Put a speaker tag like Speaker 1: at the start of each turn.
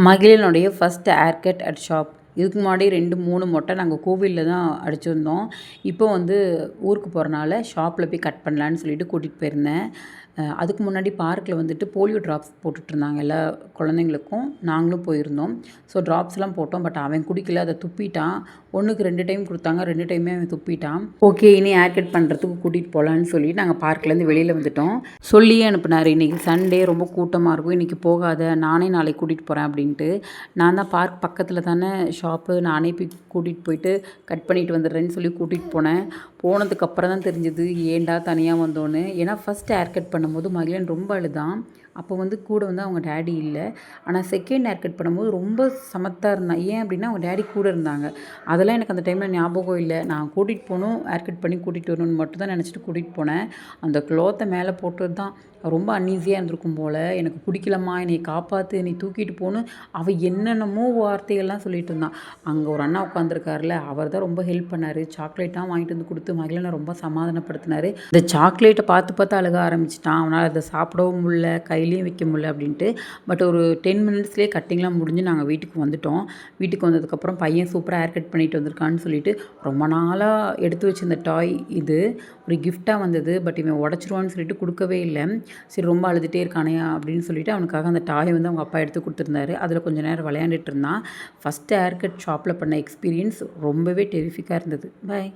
Speaker 1: மகிழனுடைய first hair cut at shop. இதுக்கு முன்னாடி 2, 3 மொட்டை நாங்கள் கோவிலில் தான் அடிச்சிருந்தோம். இப்போ வந்து ஊருக்கு போகிறனால ஷாப்பில் போய் கட் பண்ணலான்னு சொல்லிட்டு கூட்டிகிட்டு போயிருந்தேன். அதுக்கு முன்னாடி பார்க்கில் வந்துட்டு போலியோ ட்ராப்ஸ் போட்டுட்ருந்தாங்க எல்லா குழந்தைங்களுக்கும். நாங்களும் போயிருந்தோம். ஸோ ட்ராப்ஸ்லாம் போட்டோம். பட் அவன் குடிக்கல, அதை துப்பிட்டான். 1க்கு 2 டைம் கொடுத்தாங்க, 2 டைமே அவன் துப்பிட்டான். ஓகே, இனி ஹேர் கட் பண்ணுறதுக்கு கூட்டிகிட்டு போகலான்னு சொல்லி நாங்கள் பார்க்லேருந்து வெளியில் வந்துட்டோம். சொல்லியே அனுப்புனார், இன்றைக்கி சண்டே ரொம்ப கூட்டமாக இருக்கும், இன்றைக்கி போகாத, நானே நாளைக்கு கூட்டிகிட்டு போகிறேன் அப்படின்ட்டு. நான் தான் பார்க் பக்கத்தில் தானே ஷாப்பு, நானே போய் கூட்டிகிட்டு போயிட்டு கட் பண்ணிட்டு வந்துடுறேன்னு சொல்லி கூட்டிகிட்டு போனேன். போனதுக்கப்புறம் தான் தெரிஞ்சது ஏன்டா தனியாக வந்தோன்னு. ஏன்னா ஃபஸ்ட் ஹேர் கட் பண்ணும்போது மகிழன் ரொம்ப அழுதான். அப்போ வந்து கூட வந்து அவங்க டேடி இல்லை. ஆனால் செகண்ட் ஹேர் கட் பண்ணும்போது ரொம்ப சமத்தாக இருந்தான். ஏன் அப்படின்னா அவங்க டேடி கூட இருந்தாங்க. அதெல்லாம் எனக்கு அந்த டைமில் ஞாபகம் இல்லை. நான் கூட்டிகிட்டு போகணும், ஹேர் கட் பண்ணி கூட்டிகிட்டு வரணும்னு மட்டும் தான் நினச்சிட்டு கூட்டிகிட்டு போனேன். அந்த க்ளாத்தை மேலே போட்டது தான் ரொம்ப அன்ஈஸியாக இருந்திருக்கும் போல். எனக்கு பிடிக்கலம்மா, என்னை காப்பாற்று, நீ தூக்கிட்டு போகணும், அவள் என்னென்னமோ வார்த்தைகள்லாம் சொல்லிட்டு இருந்தான். அங்கே ஒரு அண்ணா உட்காந்துருக்காருல, அவர் தான் ரொம்ப ஹெல்ப் பண்ணார். சாக்லேட்டாக வாங்கிட்டு வந்து கொடுத்து மகிழனை ரொம்ப சமாதானப்படுத்தினார். இந்த சாக்லேட்டை பார்த்து பார்த்து அழுக ஆரம்பிச்சிட்டான். அவனால் அதை சாப்பிடவும் முடியல, கையிலையும் வைக்க முடியல அப்படின்ட்டு. பட் ஒரு 10 மினிட்ஸ்லேயே கட்டிங்லாம் முடிஞ்சு நாங்கள் வீட்டுக்கு வந்துட்டோம். வீட்டுக்கு வந்ததுக்கப்புறம் பையன் சூப்பராக ஹேர் கட் பண்ணிட்டு வந்திருக்கான்னு சொல்லிட்டு ரொம்ப நாளாக எடுத்து வச்சிருந்த டாய் இது ஒரு கிஃப்டாக வந்தது. பட் இவன் உடச்சிருவான்னு சொல்லிட்டு கொடுக்கவே இல்லை. சரி, ரொம்ப அழுதுகிட்டே இருக்கானே அப்படின்னு சொல்லிட்டு அவனுக்காக அந்த டாயை வந்து அவங்க அப்பா எடுத்து கொடுத்துருந்தாரு. அதில் கொஞ்சம் நேரம் விளையாண்டுட்டு இருந்தான். ஃபஸ்ட்டு ஹேர் கட் ஷாப்பில் பண்ண எக்ஸ்பீரியன்ஸ் ரொம்பவே டெரிஃபிக்காக இருந்தது. பாய்.